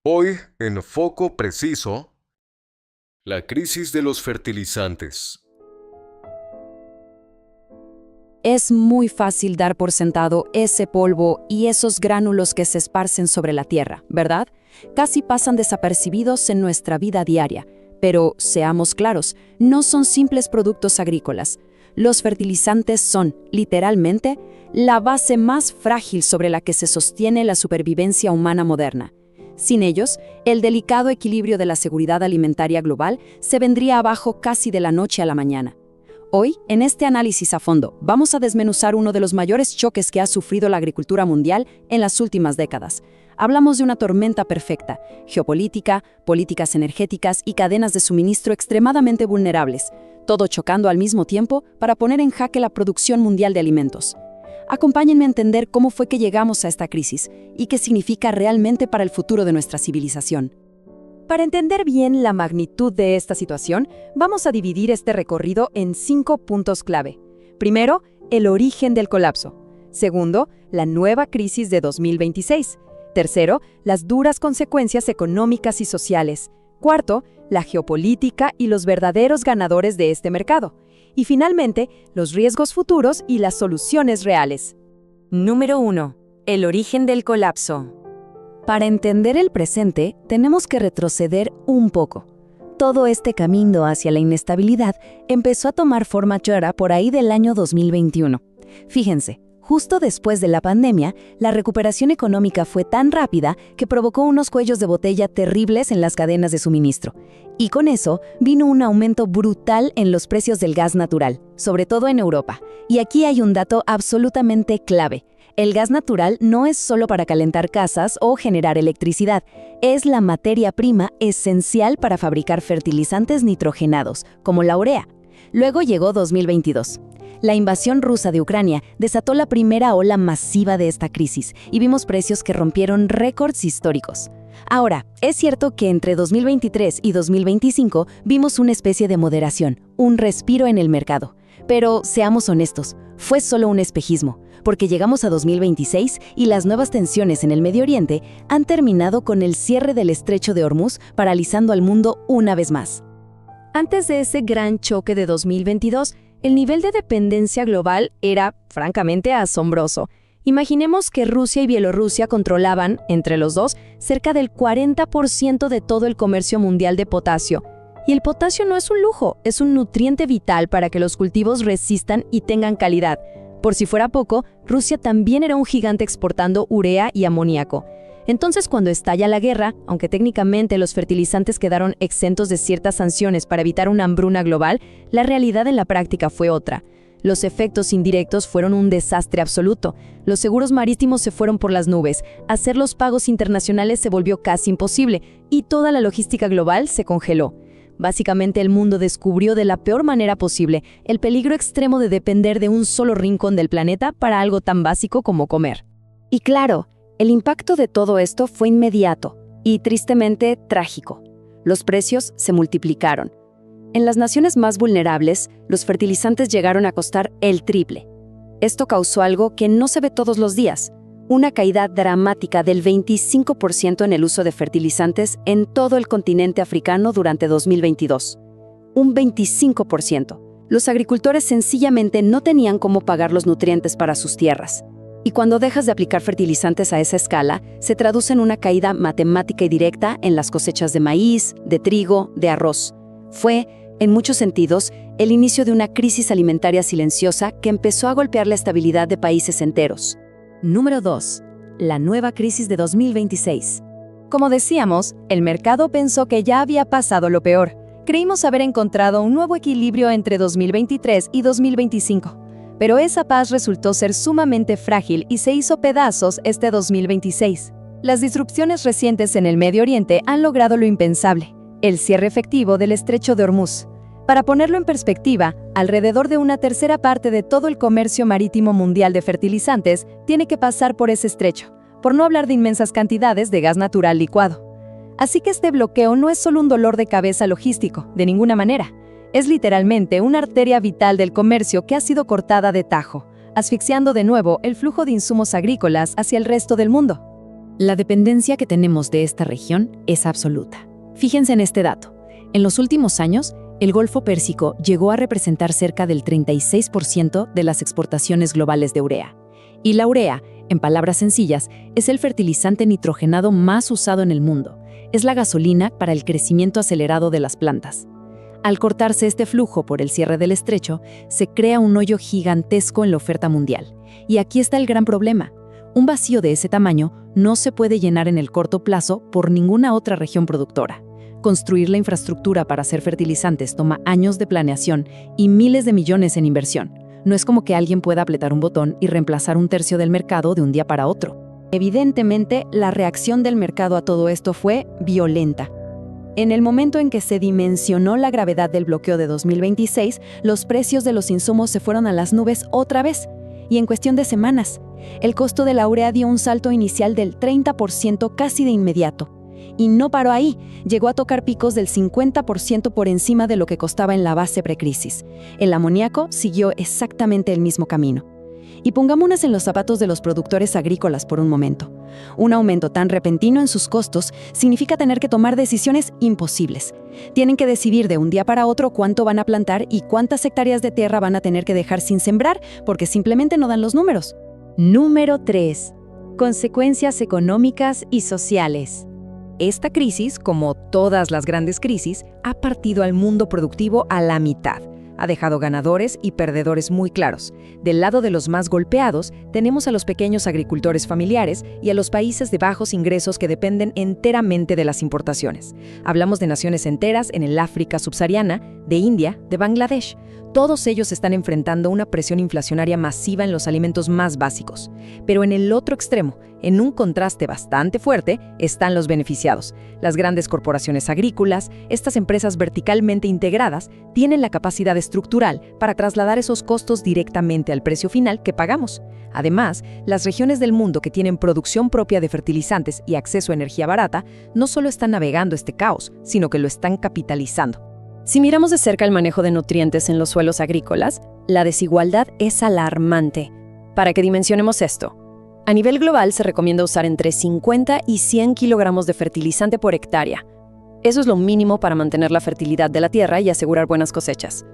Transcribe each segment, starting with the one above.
Hoy, en Foco Preciso, la crisis de los fertilizantes. Es muy fácil dar por sentado ese polvo y esos gránulos que se esparcen sobre la tierra, ¿verdad? Casi pasan desapercibidos en nuestra vida diaria. Pero, seamos claros, no son simples productos agrícolas. Los fertilizantes son, literalmente, la base más frágil sobre la que se sostiene la supervivencia humana moderna. Sin ellos, el delicado equilibrio de la seguridad alimentaria global se vendría abajo casi de la noche a la mañana. Hoy, en este análisis a fondo, vamos a desmenuzar uno de los mayores choques que ha sufrido la agricultura mundial en las últimas décadas. Hablamos de una tormenta perfecta, geopolítica, políticas energéticas y cadenas de suministro extremadamente vulnerables, todo chocando al mismo tiempo para poner en jaque la producción mundial de alimentos. Acompáñenme a entender cómo fue que llegamos a esta crisis y qué significa realmente para el futuro de nuestra civilización. Para entender bien la magnitud de esta situación, vamos a dividir este recorrido en 5 puntos clave. Primero, el origen del colapso. Segundo, la nueva crisis de 2026. Tercero, las duras consecuencias económicas y sociales. Cuarto, la geopolítica y los verdaderos ganadores de este mercado. Y finalmente, los riesgos futuros y las soluciones reales. Número 1. El origen del colapso. Para entender el presente, tenemos que retroceder un poco. Todo este camino hacia la inestabilidad empezó a tomar forma clara por ahí del año 2021. Fíjense, justo después de la pandemia, la recuperación económica fue tan rápida que provocó unos cuellos de botella terribles en las cadenas de suministro. Y con eso vino un aumento brutal en los precios del gas natural, sobre todo en Europa. Y aquí hay un dato absolutamente clave. El gas natural no es solo para calentar casas o generar electricidad, es la materia prima esencial para fabricar fertilizantes nitrogenados, como la urea. Luego llegó 2022. La invasión rusa de Ucrania desató la primera ola masiva de esta crisis y vimos precios que rompieron récords históricos. Ahora, es cierto que entre 2023 y 2025 vimos una especie de moderación, un respiro en el mercado. Pero seamos honestos, fue solo un espejismo, porque llegamos a 2026 y las nuevas tensiones en el Medio Oriente han terminado con el cierre del Estrecho de Hormuz, paralizando al mundo una vez más. Antes de ese gran choque de 2022, el nivel de dependencia global era, francamente, asombroso. Imaginemos que Rusia y Bielorrusia controlaban, entre los dos, cerca del 40% de todo el comercio mundial de potasio. Y el potasio no es un lujo, es un nutriente vital para que los cultivos resistan y tengan calidad. Por si fuera poco, Rusia también era un gigante exportando urea y amoníaco. Entonces, cuando estalla la guerra, aunque técnicamente los fertilizantes quedaron exentos de ciertas sanciones para evitar una hambruna global, la realidad en la práctica fue otra. Los efectos indirectos fueron un desastre absoluto. Los seguros marítimos se fueron por las nubes, hacer los pagos internacionales se volvió casi imposible y toda la logística global se congeló. Básicamente el mundo descubrió de la peor manera posible el peligro extremo de depender de un solo rincón del planeta para algo tan básico como comer. Y claro, el impacto de todo esto fue inmediato y tristemente trágico. Los precios se multiplicaron. En las naciones más vulnerables, los fertilizantes llegaron a costar el triple. Esto causó algo que no se ve todos los días, una caída dramática del 25% en el uso de fertilizantes en todo el continente africano durante 2022. Un 25%. Los agricultores sencillamente no tenían cómo pagar los nutrientes para sus tierras. Y cuando dejas de aplicar fertilizantes a esa escala, se traduce en una caída matemática y directa en las cosechas de maíz, de trigo, de arroz. Fue, en muchos sentidos, el inicio de una crisis alimentaria silenciosa que empezó a golpear la estabilidad de países enteros. Número 2. La nueva crisis de 2026. Como decíamos, el mercado pensó que ya había pasado lo peor. Creímos haber encontrado un nuevo equilibrio entre 2023 y 2025. Pero esa paz resultó ser sumamente frágil y se hizo pedazos este 2026. Las disrupciones recientes en el Medio Oriente han logrado lo impensable, el cierre efectivo del Estrecho de Hormuz. Para ponerlo en perspectiva, alrededor de una tercera parte de todo el comercio marítimo mundial de fertilizantes tiene que pasar por ese estrecho, por no hablar de inmensas cantidades de gas natural licuado. Así que este bloqueo no es solo un dolor de cabeza logístico, de ninguna manera. Es literalmente una arteria vital del comercio que ha sido cortada de tajo, asfixiando de nuevo el flujo de insumos agrícolas hacia el resto del mundo. La dependencia que tenemos de esta región es absoluta. Fíjense en este dato. En los últimos años, el Golfo Pérsico llegó a representar cerca del 36% de las exportaciones globales de urea. Y la urea, en palabras sencillas, es el fertilizante nitrogenado más usado en el mundo. Es la gasolina para el crecimiento acelerado de las plantas. Al cortarse este flujo por el cierre del estrecho, se crea un hoyo gigantesco en la oferta mundial. Y aquí está el gran problema. Un vacío de ese tamaño no se puede llenar en el corto plazo por ninguna otra región productora. Construir la infraestructura para hacer fertilizantes toma años de planeación y miles de millones en inversión. No es como que alguien pueda apretar un botón y reemplazar un tercio del mercado de un día para otro. Evidentemente, la reacción del mercado a todo esto fue violenta. En el momento en que se dimensionó la gravedad del bloqueo de 2026, los precios de los insumos se fueron a las nubes otra vez. Y en cuestión de semanas, el costo de la urea dio un salto inicial del 30% casi de inmediato. Y no paró ahí, llegó a tocar picos del 50% por encima de lo que costaba en la base precrisis. El amoníaco siguió exactamente el mismo camino. Y pongámonos en los zapatos de los productores agrícolas por un momento. Un aumento tan repentino en sus costos significa tener que tomar decisiones imposibles. Tienen que decidir de un día para otro cuánto van a plantar y cuántas hectáreas de tierra van a tener que dejar sin sembrar porque simplemente no dan los números. Número 3. Consecuencias económicas y sociales. Esta crisis, como todas las grandes crisis, ha partido al mundo productivo a la mitad. Ha dejado ganadores y perdedores muy claros. Del lado de los más golpeados, tenemos a los pequeños agricultores familiares y a los países de bajos ingresos que dependen enteramente de las importaciones. Hablamos de naciones enteras en el África subsahariana, de India, de Bangladesh. Todos ellos están enfrentando una presión inflacionaria masiva en los alimentos más básicos. Pero en el otro extremo, en un contraste bastante fuerte, están los beneficiados. Las grandes corporaciones agrícolas, estas empresas verticalmente integradas, tienen la capacidad estructural para trasladar esos costos directamente al precio final que pagamos. Además, las regiones del mundo que tienen producción propia de fertilizantes y acceso a energía barata, no solo están navegando este caos, sino que lo están capitalizando. Si miramos de cerca el manejo de nutrientes en los suelos agrícolas, la desigualdad es alarmante. Para que dimensionemos esto, a nivel global se recomienda usar entre 50 y 100 kilogramos de fertilizante por hectárea. Eso es lo mínimo para mantener la fertilidad de la tierra y asegurar buenas cosechas.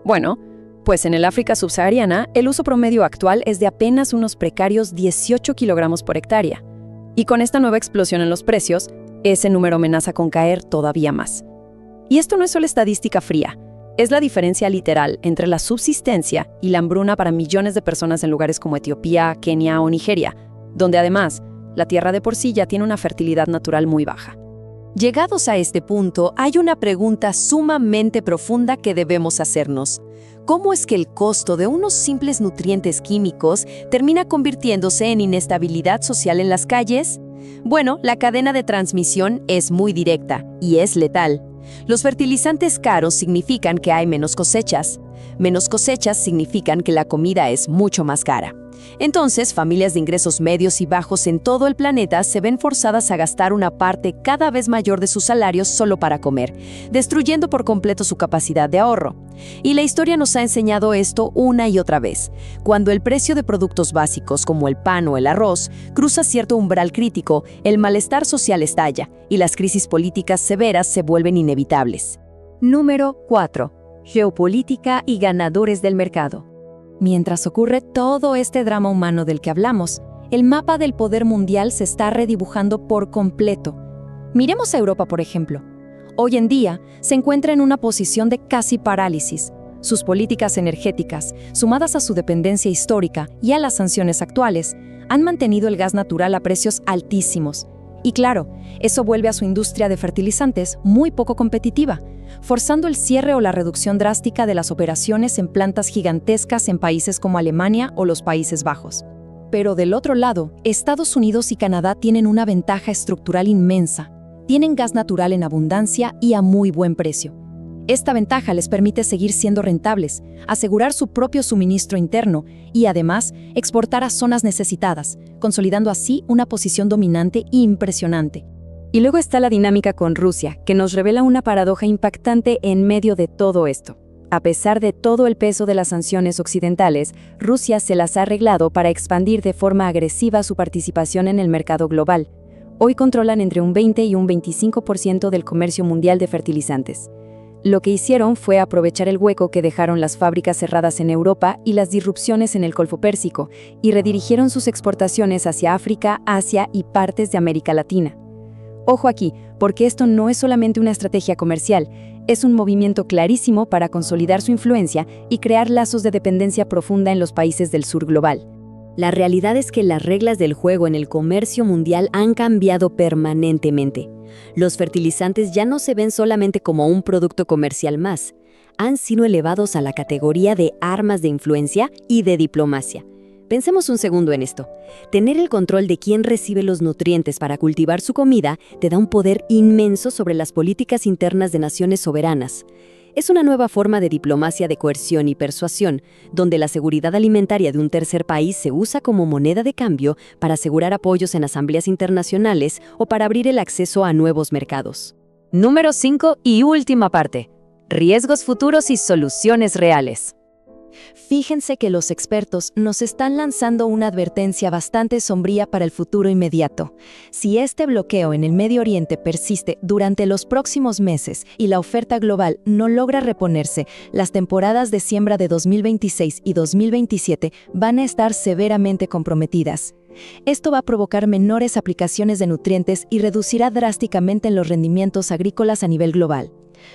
Bueno, pues en el África subsahariana, el uso promedio actual es de apenas unos precarios 18 kilogramos por hectárea. Y con esta nueva explosión en los precios, ese número amenaza con caer todavía más. Y esto no es solo estadística fría, es la diferencia literal entre la subsistencia y la hambruna para millones de personas en lugares como Etiopía, Kenia o Nigeria, donde además la tierra de por sí ya tiene una fertilidad natural muy baja. Llegados a este punto, hay una pregunta sumamente profunda que debemos hacernos. ¿Cómo es que el costo de unos simples nutrientes químicos termina convirtiéndose en inestabilidad social en las calles? Bueno, la cadena de transmisión es muy directa y es letal. Los fertilizantes caros significan que hay menos cosechas. Menos cosechas significan que la comida es mucho más cara. Entonces, familias de ingresos medios y bajos en todo el planeta se ven forzadas a gastar una parte cada vez mayor de sus salarios solo para comer, destruyendo por completo su capacidad de ahorro. Y la historia nos ha enseñado esto una y otra vez. Cuando el precio de productos básicos como el pan o el arroz cruza cierto umbral crítico, el malestar social estalla y las crisis políticas severas se vuelven inevitables. Número 4. Geopolítica y ganadores del mercado. Mientras ocurre todo este drama humano del que hablamos, el mapa del poder mundial se está redibujando por completo. Miremos a Europa, por ejemplo. Hoy en día se encuentra en una posición de casi parálisis. Sus políticas energéticas, sumadas a su dependencia histórica y a las sanciones actuales, han mantenido el gas natural a precios altísimos. Y claro, eso vuelve a su industria de fertilizantes muy poco competitiva, forzando el cierre o la reducción drástica de las operaciones en plantas gigantescas en países como Alemania o los Países Bajos. Pero del otro lado, Estados Unidos y Canadá tienen una ventaja estructural inmensa. Tienen gas natural en abundancia y a muy buen precio. Esta ventaja les permite seguir siendo rentables, asegurar su propio suministro interno y, además, exportar a zonas necesitadas, consolidando así una posición dominante e impresionante. Y luego está la dinámica con Rusia, que nos revela una paradoja impactante en medio de todo esto. A pesar de todo el peso de las sanciones occidentales, Rusia se las ha arreglado para expandir de forma agresiva su participación en el mercado global. Hoy controlan entre un 20 y un 25% del comercio mundial de fertilizantes. Lo que hicieron fue aprovechar el hueco que dejaron las fábricas cerradas en Europa y las disrupciones en el Golfo Pérsico, y redirigieron sus exportaciones hacia África, Asia y partes de América Latina. Ojo aquí, porque esto no es solamente una estrategia comercial, es un movimiento clarísimo para consolidar su influencia y crear lazos de dependencia profunda en los países del sur global. La realidad es que las reglas del juego en el comercio mundial han cambiado permanentemente. Los fertilizantes ya no se ven solamente como un producto comercial más, han sido elevados a la categoría de armas de influencia y de diplomacia. Pensemos un segundo en esto. Tener el control de quién recibe los nutrientes para cultivar su comida te da un poder inmenso sobre las políticas internas de naciones soberanas. Es una nueva forma de diplomacia de coerción y persuasión, donde la seguridad alimentaria de un tercer país se usa como moneda de cambio para asegurar apoyos en asambleas internacionales o para abrir el acceso a nuevos mercados. Número 5 y última parte. Riesgos futuros y soluciones reales. Fíjense que los expertos nos están lanzando una advertencia bastante sombría para el futuro inmediato. Si este bloqueo en el Medio Oriente persiste durante los próximos meses y la oferta global no logra reponerse, las temporadas de siembra de 2026 y 2027 van a estar severamente comprometidas. Esto va a provocar menores aplicaciones de nutrientes y reducirá drásticamente los rendimientos agrícolas a nivel global.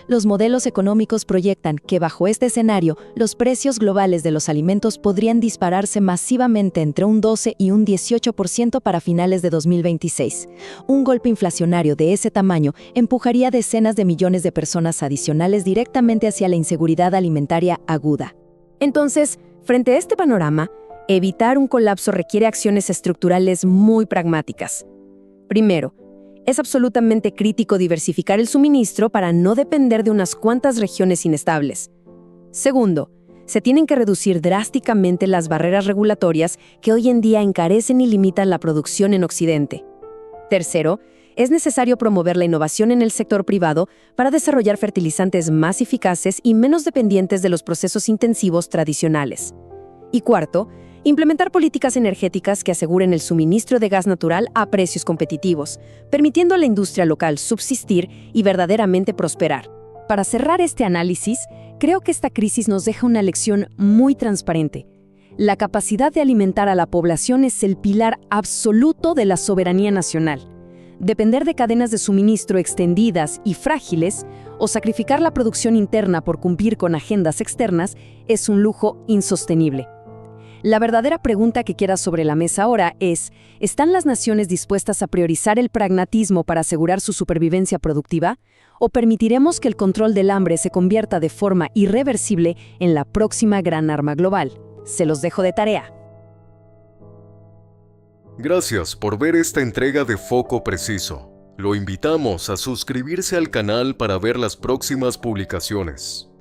Los modelos económicos proyectan que bajo este escenario, los precios globales de los alimentos podrían dispararse masivamente entre un 12 y un 18% para finales de 2026. Un golpe inflacionario de ese tamaño empujaría a decenas de millones de personas adicionales directamente hacia la inseguridad alimentaria aguda. Entonces, frente a este panorama, evitar un colapso requiere acciones estructurales muy pragmáticas. Primero, es absolutamente crítico diversificar el suministro para no depender de unas cuantas regiones inestables. Segundo, se tienen que reducir drásticamente las barreras regulatorias que hoy en día encarecen y limitan la producción en Occidente. Tercero, es necesario promover la innovación en el sector privado para desarrollar fertilizantes más eficaces y menos dependientes de los procesos intensivos tradicionales. Y cuarto, implementar políticas energéticas que aseguren el suministro de gas natural a precios competitivos, permitiendo a la industria local subsistir y verdaderamente prosperar. Para cerrar este análisis, creo que esta crisis nos deja una lección muy transparente. La capacidad de alimentar a la población es el pilar absoluto de la soberanía nacional. Depender de cadenas de suministro extendidas y frágiles o sacrificar la producción interna por cumplir con agendas externas es un lujo insostenible. La verdadera pregunta que queda sobre la mesa ahora es, ¿están las naciones dispuestas a priorizar el pragmatismo para asegurar su supervivencia productiva? ¿O permitiremos que el control del hambre se convierta de forma irreversible en la próxima gran arma global? Se los dejo de tarea. Gracias por ver esta entrega de Foco Preciso. Lo invitamos a suscribirse al canal para ver las próximas publicaciones.